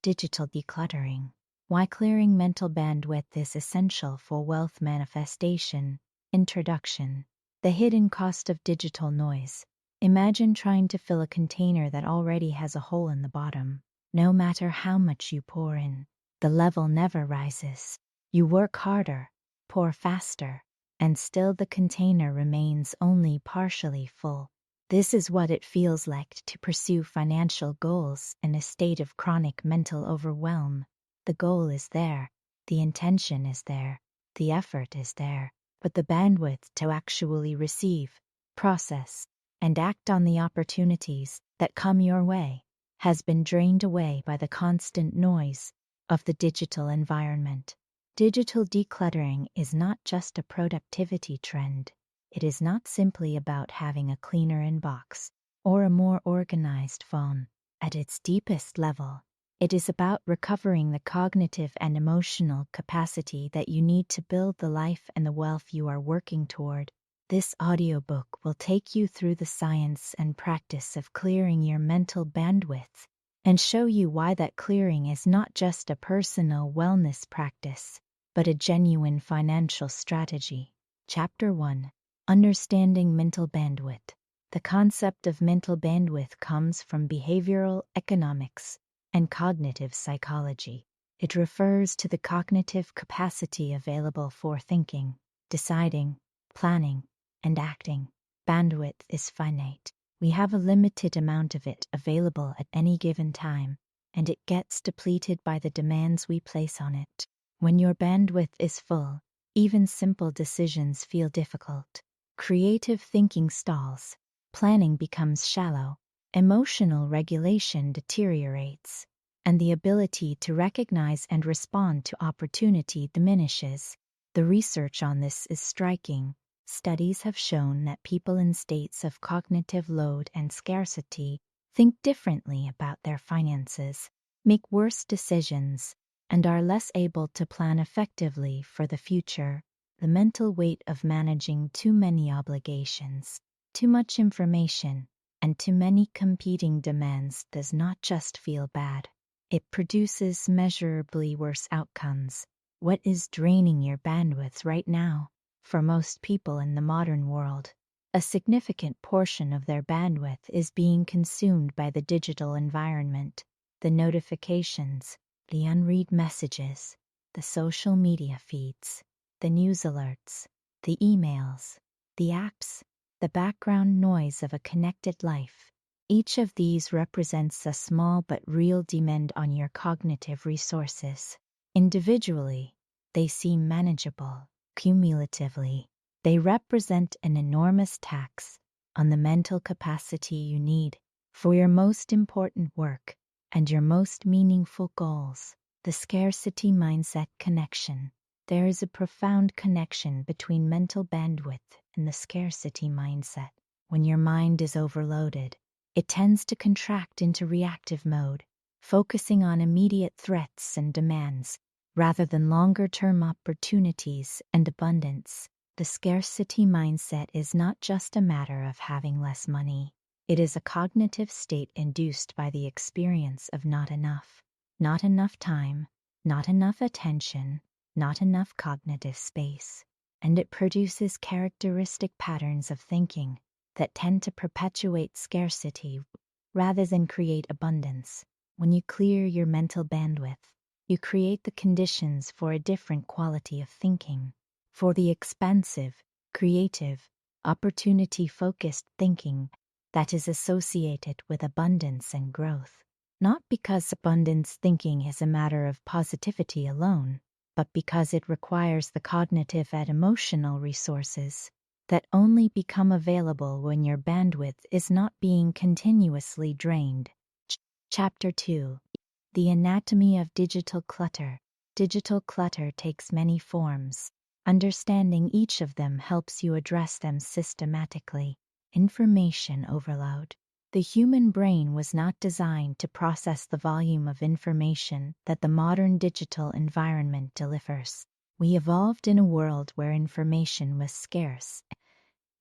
Digital decluttering. Why clearing mental bandwidth is essential for wealth manifestation. Introduction. The hidden cost of digital noise. Imagine trying to fill a container that already has a hole in the bottom. No matter how much you pour in, the level never rises. You work harder, pour faster, and still the container remains only partially full. This is what it feels like to pursue financial goals in a state of chronic mental overwhelm. The goal is there, the intention is there, the effort is there, but the bandwidth to actually receive, process, and act on the opportunities that come your way has been drained away by the constant noise of the digital environment. Digital decluttering is not just a productivity trend. It is not simply about having a cleaner inbox or a more organized phone. At its deepest level, it is about recovering the cognitive and emotional capacity that you need to build the life and the wealth you are working toward. This audiobook will take you through the science and practice of clearing your mental bandwidth and show you why that clearing is not just a personal wellness practice, but a genuine financial strategy. Chapter 1. Understanding mental bandwidth. The concept of mental bandwidth comes from behavioral economics and cognitive psychology. It refers to the cognitive capacity available for thinking, deciding, planning, and acting. Bandwidth is finite. We have a limited amount of it available at any given time, and it gets depleted by the demands we place on it. When your bandwidth is full, even simple decisions feel difficult. Creative thinking stalls, planning becomes shallow, emotional regulation deteriorates, and the ability to recognize and respond to opportunity diminishes. The research on this is striking. Studies have shown that people in states of cognitive load and scarcity think differently about their finances, make worse decisions, and are less able to plan effectively for the future. The mental weight of managing too many obligations, too much information, and too many competing demands does not just feel bad. It produces measurably worse outcomes. What is draining your bandwidth right now? For most people in the modern world, a significant portion of their bandwidth is being consumed by the digital environment. The notifications, the unread messages, the social media feeds, the news alerts, the emails, the apps, the background noise of a connected life. Each of these represents a small but real demand on your cognitive resources. Individually, they seem manageable. Cumulatively, they represent an enormous tax on the mental capacity you need for your most important work and your most meaningful goals. The scarcity mindset connection. There is a profound connection between mental bandwidth and the scarcity mindset. When your mind is overloaded, it tends to contract into reactive mode, focusing on immediate threats and demands rather than longer-term opportunities and abundance. The scarcity mindset is not just a matter of having less money. It is a cognitive state induced by the experience of not enough time, not enough attention, not enough cognitive space, and it produces characteristic patterns of thinking that tend to perpetuate scarcity rather than create abundance. When you clear your mental bandwidth, you create the conditions for a different quality of thinking, for the expansive, creative, opportunity-focused thinking that is associated with abundance and growth. Not because abundance thinking is a matter of positivity alone, but because it requires the cognitive and emotional resources that only become available when your bandwidth is not being continuously drained. Chapter 2. The anatomy of digital clutter. Digital clutter takes many forms. Understanding each of them helps you address them systematically. Information overload. The human brain was not designed to process the volume of information that the modern digital environment delivers. We evolved in a world where information was scarce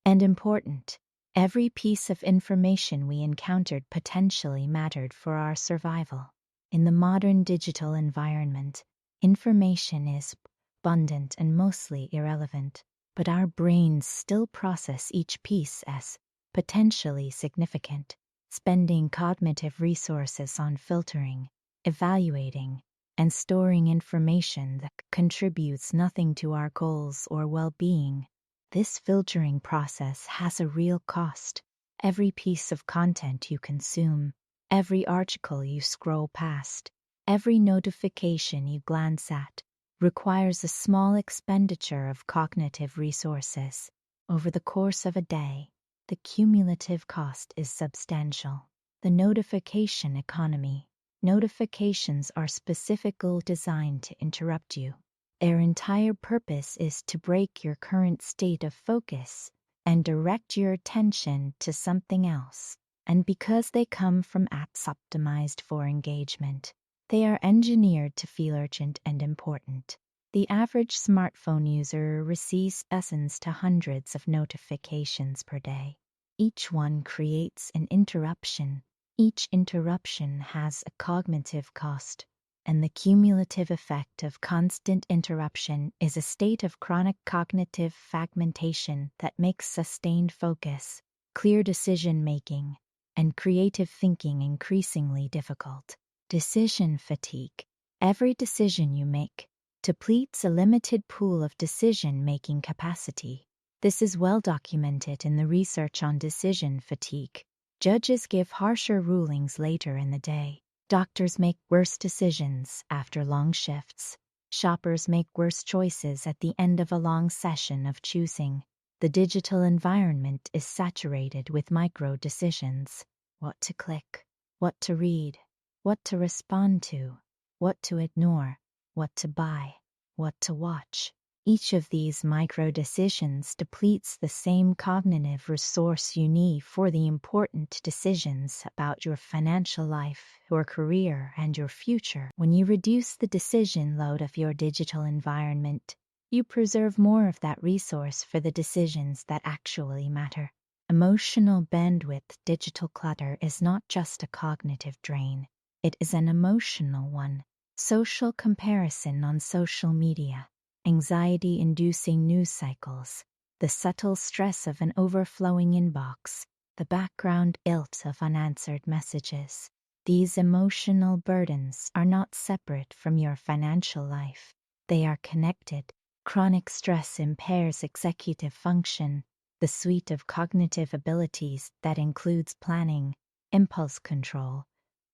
and important. Every piece of information we encountered potentially mattered for our survival. In the modern digital environment, information is abundant and mostly irrelevant, but our brains still process each piece as potentially significant, spending cognitive resources on filtering, evaluating, and storing information that contributes nothing to our goals or well-being. This filtering process has a real cost. Every piece of content you consume, every article you scroll past, every notification you glance at, requires a small expenditure of cognitive resources. Over the course of a day, the cumulative cost is substantial. The notification economy. Notifications are specifically designed to interrupt you. Their entire purpose is to break your current state of focus and direct your attention to something else. And because they come from apps optimized for engagement, they are engineered to feel urgent and important. The average smartphone user receives dozens to hundreds of notifications per day. Each one creates an interruption. Each interruption has a cognitive cost, and the cumulative effect of constant interruption is a state of chronic cognitive fragmentation that makes sustained focus, clear decision-making, and creative thinking increasingly difficult. Decision fatigue. Every decision you make depletes a limited pool of decision-making capacity. This is well documented in the research on decision fatigue. Judges give harsher rulings later in the day. Doctors make worse decisions after long shifts. Shoppers make worse choices at the end of a long session of choosing. The digital environment is saturated with micro-decisions. What to click, what to read, what to respond to, what to ignore, what to buy, what to watch. Each of these micro-decisions depletes the same cognitive resource you need for the important decisions about your financial life, your career, and your future. When you reduce the decision load of your digital environment, you preserve more of that resource for the decisions that actually matter. Emotional bandwidth. Digital clutter is not just a cognitive drain, it is an emotional one. Social comparison on social media, anxiety-inducing news cycles, the subtle stress of an overflowing inbox, the background ills of unanswered messages. These emotional burdens are not separate from your financial life. They are connected. Chronic stress impairs executive function, the suite of cognitive abilities that includes planning, impulse control,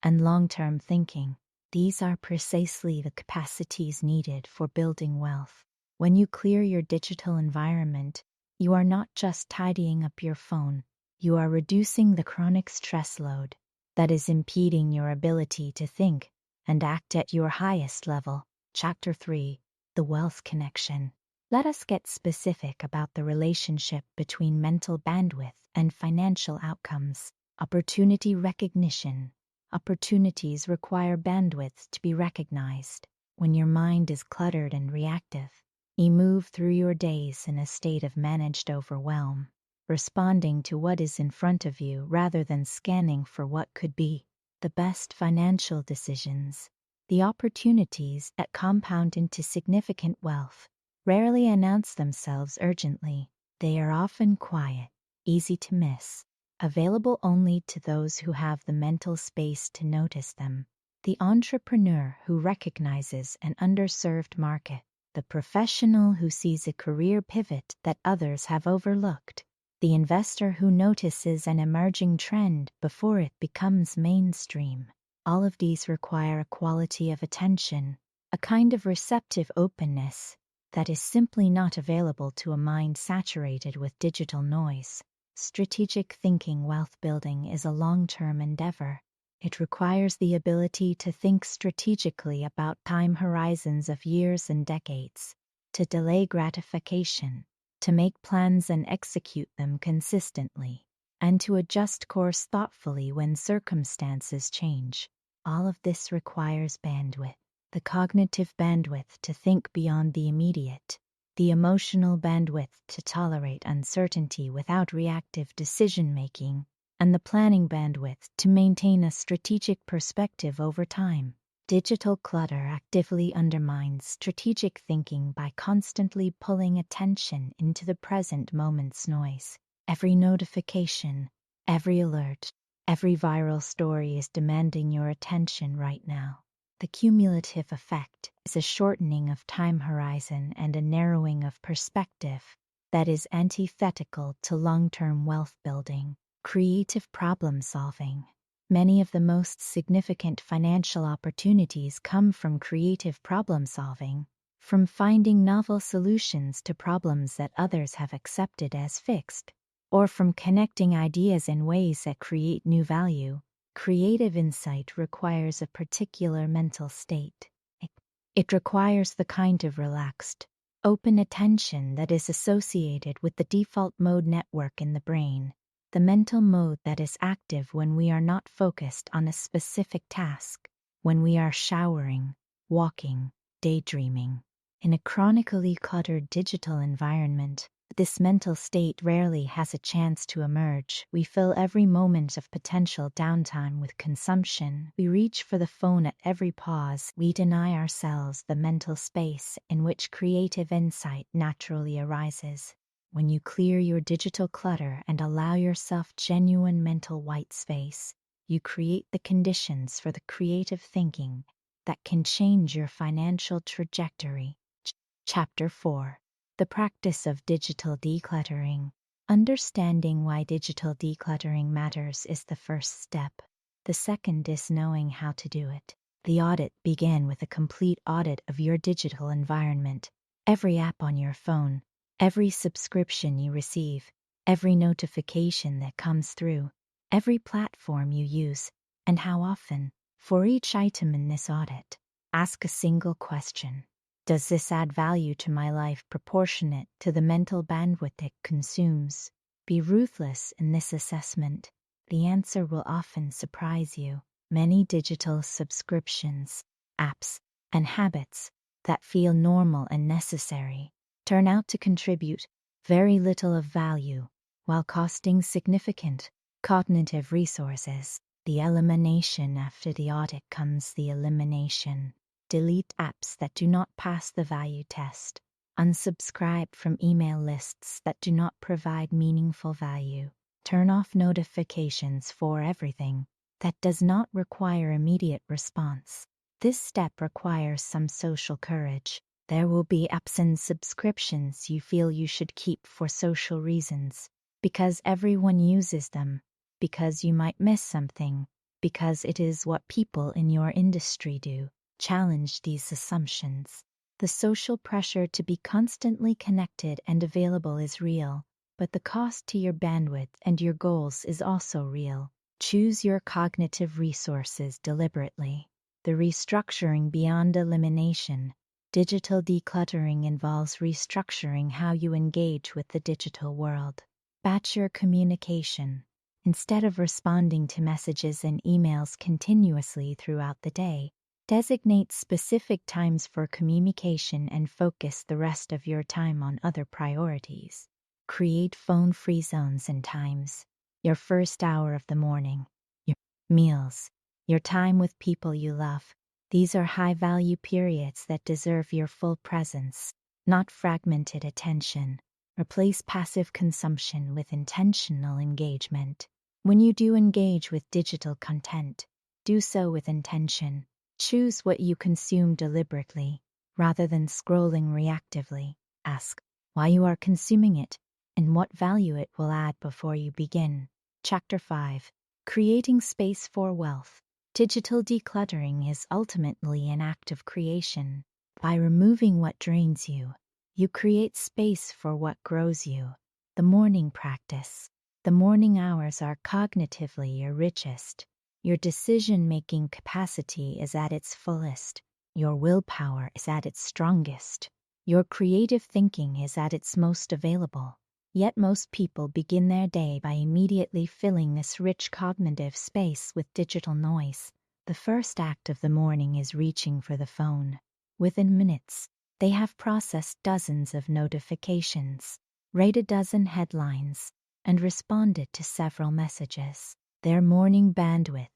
and long-term thinking. These are precisely the capacities needed for building wealth. When you clear your digital environment, you are not just tidying up your phone, you are reducing the chronic stress load that is impeding your ability to think and act at your highest level. Chapter 3. The Wealth Connection. Let us get specific about the relationship between mental bandwidth and financial outcomes. Opportunity recognition. Opportunities require bandwidth to be recognized. When your mind is cluttered and reactive, you move through your days in a state of managed overwhelm, responding to what is in front of you rather than scanning for what could be. The best financial decisions, the opportunities that compound into significant wealth, rarely announce themselves urgently. They are often quiet, easy to miss, available only to those who have the mental space to notice them. The entrepreneur who recognizes an underserved market, the professional who sees a career pivot that others have overlooked, the investor who notices an emerging trend before it becomes mainstream. All of these require a quality of attention, a kind of receptive openness that is simply not available to a mind saturated with digital noise. Strategic thinking. Wealth building is a long-term endeavor. It requires the ability to think strategically about time horizons of years and decades, to delay gratification, to make plans and execute them consistently, and to adjust course thoughtfully when circumstances change. All of this requires bandwidth, the cognitive bandwidth to think beyond the immediate, the emotional bandwidth to tolerate uncertainty without reactive decision-making, and the planning bandwidth to maintain a strategic perspective over time. Digital clutter actively undermines strategic thinking by constantly pulling attention into the present moment's noise. Every notification, every alert, every viral story is demanding your attention right now. The cumulative effect is a shortening of time horizon and a narrowing of perspective that is antithetical to long-term wealth building. Creative problem solving. Many of the most significant financial opportunities come from creative problem solving, from finding novel solutions to problems that others have accepted as fixed, or from connecting ideas in ways that create new value. Creative insight requires a particular mental state. It requires the kind of relaxed, open attention that is associated with the default mode network in the brain, the mental mode that is active when we are not focused on a specific task, when we are showering, walking, daydreaming. In a chronically cluttered digital environment, this mental state rarely has a chance to emerge. We fill every moment of potential downtime with consumption. We reach for the phone at every pause. We deny ourselves the mental space in which creative insight naturally arises. When you clear your digital clutter and allow yourself genuine mental white space, you create the conditions for the creative thinking that can change your financial trajectory. Chapter 4. The practice of digital decluttering. Understanding why digital decluttering matters is the first step. The second is knowing how to do it. The audit began with a complete audit of your digital environment. Every app on your phone, every subscription you receive, every notification that comes through, every platform you use, and how often. For each item in this audit, ask a single question. Does this add value to my life proportionate to the mental bandwidth it consumes? Be ruthless in this assessment. The answer will often surprise you. Many digital subscriptions, apps, and habits that feel normal and necessary turn out to contribute very little of value while costing significant cognitive resources. The elimination. After the audit comes the elimination. Delete apps that do not pass the value test. Unsubscribe from email lists that do not provide meaningful value. Turn off notifications for everything that does not require immediate response. This step requires some social courage. There will be apps and subscriptions you feel you should keep for social reasons, because everyone uses them, because you might miss something, because it is what people in your industry do. Challenge these assumptions. The social pressure to be constantly connected and available is real, but the cost to your bandwidth and your goals is also real. Choose your cognitive resources deliberately. The restructuring beyond elimination. Digital decluttering involves restructuring how you engage with the digital world. Batch your communication. Instead of responding to messages and emails continuously throughout the day, designate specific times for communication and focus the rest of your time on other priorities. Create phone-free zones and times. Your first hour of the morning, your meals, your time with people you love. These are high-value periods that deserve your full presence, not fragmented attention. Replace passive consumption with intentional engagement. When you do engage with digital content, do so with intention. Choose what you consume deliberately, rather than scrolling reactively. Ask why you are consuming it and what value it will add before you begin. Chapter 5. Creating space for wealth. Digital decluttering is ultimately an act of creation. By removing what drains you, you create space for what grows you. The morning practice. The morning hours are cognitively your richest. Your decision-making capacity is at its fullest. Your willpower is at its strongest. Your creative thinking is at its most available. Yet most people begin their day by immediately filling this rich cognitive space with digital noise. The first act of the morning is reaching for the phone. Within minutes, they have processed dozens of notifications, read a dozen headlines, and responded to several messages. Their morning bandwidth,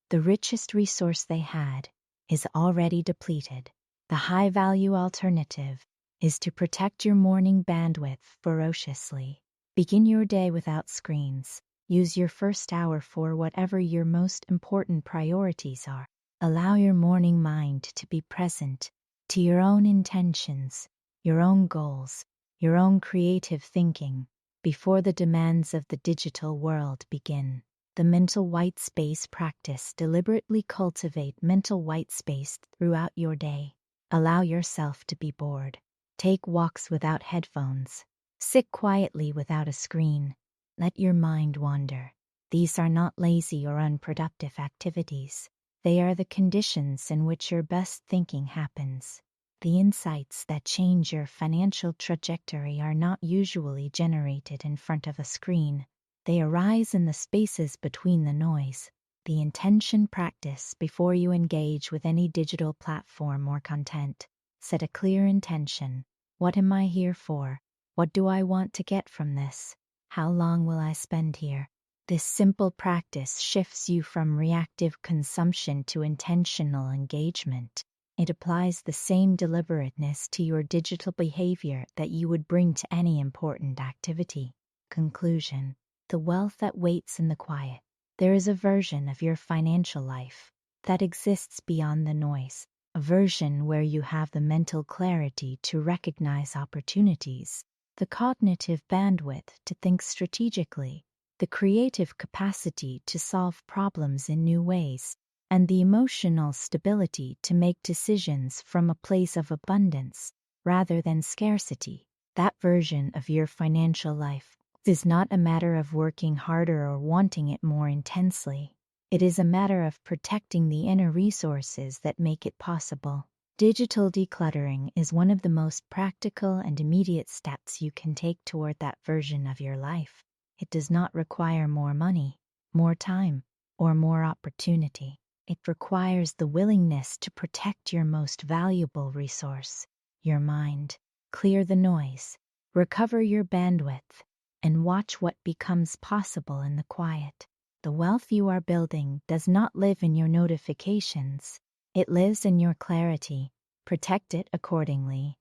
the richest resource they had, is already depleted. The high-value alternative is to protect your morning bandwidth ferociously. Begin your day without screens. Use your first hour for whatever your most important priorities are. Allow your morning mind to be present to your own intentions, your own goals, your own creative thinking before the demands of the digital world begin. The mental white space practice. Deliberately cultivate mental white space throughout your day. Allow yourself to be bored. Take walks without headphones. Sit quietly without a screen. Let your mind wander. These are not lazy or unproductive activities. They are the conditions in which your best thinking happens. The insights that change your financial trajectory are not usually generated in front of a screen. They arise in the spaces between the noise. The intention practice. Before you engage with any digital platform or content, set a clear intention. What am I here for? What do I want to get from this? How long will I spend here? This simple practice shifts you from reactive consumption to intentional engagement. It applies the same deliberateness to your digital behavior that you would bring to any important activity. Conclusion. The wealth that waits in the quiet. There is a version of your financial life that exists beyond the noise, a version where you have the mental clarity to recognize opportunities, the cognitive bandwidth to think strategically, the creative capacity to solve problems in new ways, and the emotional stability to make decisions from a place of abundance rather than scarcity. That version of your financial life is not a matter of working harder or wanting it more intensely. It is a matter of protecting the inner resources that make it possible. Digital decluttering is one of the most practical and immediate steps you can take toward that version of your life. It does not require more money, more time, or more opportunity. It requires the willingness to protect your most valuable resource, your mind. Clear the noise, recover your bandwidth, and watch what becomes possible in the quiet. The wealth you are building does not live in your notifications. It lives in your clarity. Protect it accordingly.